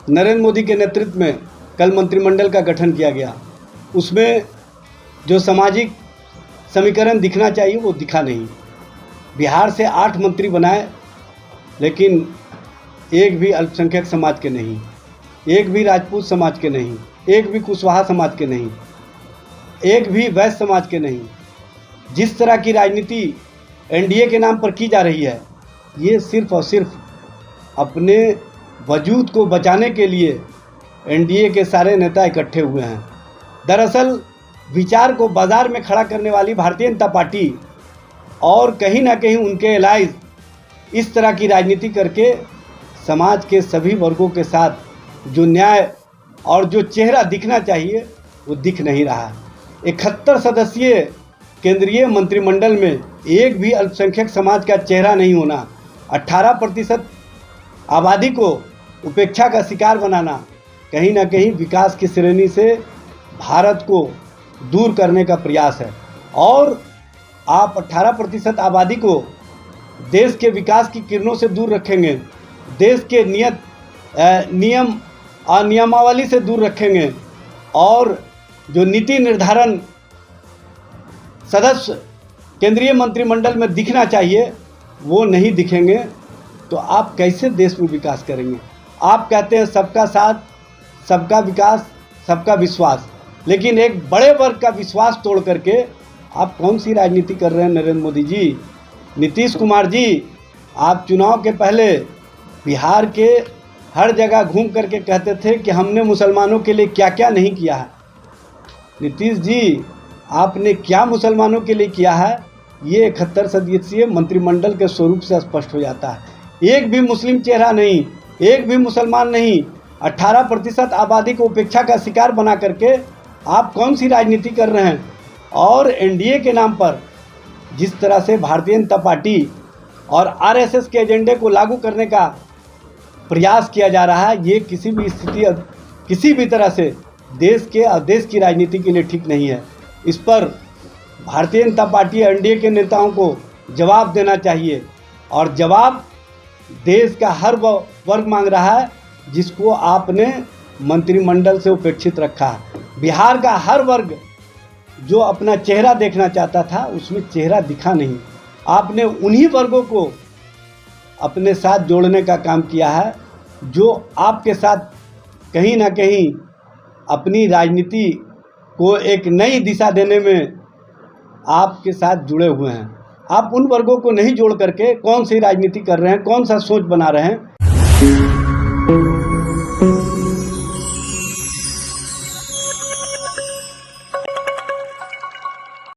नरेंद्र मोदी के नेतृत्व में कल मंत्रिमंडल का गठन किया गया। उसमें जो सामाजिक समीकरण दिखना चाहिए वो दिखा नहीं। बिहार से 8 मंत्री बनाए, लेकिन एक भी अल्पसंख्यक समाज के नहीं, एक भी राजपूत समाज के नहीं, एक भी कुशवाहा समाज के नहीं, एक भी वैश्य समाज के नहीं। जिस तरह की राजनीति एनडीए के नाम पर की जा रही है, ये सिर्फ और सिर्फ अपने वजूद को बचाने के लिए एनडीए के सारे नेता इकट्ठे हुए हैं। दरअसल विचार को बाजार में खड़ा करने वाली भारतीय जनता पार्टी और कहीं ना कहीं उनके एलाइज इस तरह की राजनीति करके समाज के सभी वर्गों के साथ जो न्याय और जो चेहरा दिखना चाहिए वो दिख नहीं रहा। 71 सदस्यीय केंद्रीय मंत्रिमंडल में एक भी अल्पसंख्यक समाज का चेहरा नहीं होना, 18% आबादी को उपेक्षा का शिकार बनाना कहीं ना कहीं विकास की श्रेणी से भारत को दूर करने का प्रयास है। और आप 18% आबादी को देश के विकास की किरणों से दूर रखेंगे, देश के नियम और नियमावली से दूर रखेंगे, और जो नीति निर्धारण सदस्य केंद्रीय मंत्रिमंडल में दिखना चाहिए वो नहीं दिखेंगे, तो आप कैसे देश में विकास करेंगे? आप कहते हैं सबका साथ, सबका विकास, सबका विश्वास, लेकिन एक बड़े वर्ग का विश्वास तोड़ करके आप कौन सी राजनीति कर रहे हैं नरेंद्र मोदी जी? नीतीश कुमार जी, आप चुनाव के पहले बिहार के हर जगह घूम करके कहते थे कि हमने मुसलमानों के लिए क्या क्या नहीं किया है। नीतीश जी, आपने क्या मुसलमानों के लिए किया है, ये 71 सदस्यीय मंत्रिमंडल के स्वरूप से स्पष्ट हो जाता है। एक भी मुस्लिम चेहरा नहीं, एक भी मुसलमान नहीं, 18% आबादी को उपेक्षा का शिकार बना करके आप कौन सी राजनीति कर रहे हैं? और एनडीए के नाम पर जिस तरह से भारतीय जनता पार्टी और आरएसएस के एजेंडे को लागू करने का प्रयास किया जा रहा है, ये किसी भी स्थिति, किसी भी तरह से देश के और देश की राजनीति के लिए ठीक नहीं है। इस पर भारतीय जनता पार्टी एनडीए के नेताओं को जवाब देना चाहिए, और जवाब देश का हर वर्ग मांग रहा है जिसको आपने मंत्रिमंडल से उपेक्षित रखा है। बिहार का हर वर्ग जो अपना चेहरा देखना चाहता था उसमें चेहरा दिखा नहीं। आपने उन्हीं वर्गों को अपने साथ जोड़ने का काम किया है जो आपके साथ कहीं ना कहीं अपनी राजनीति को एक नई दिशा देने में आपके साथ जुड़े हुए हैं। आप उन वर्गों को नहीं जोड़ करके कौन सी राजनीति कर रहे हैं, कौन सा सोच बना रहे हैं?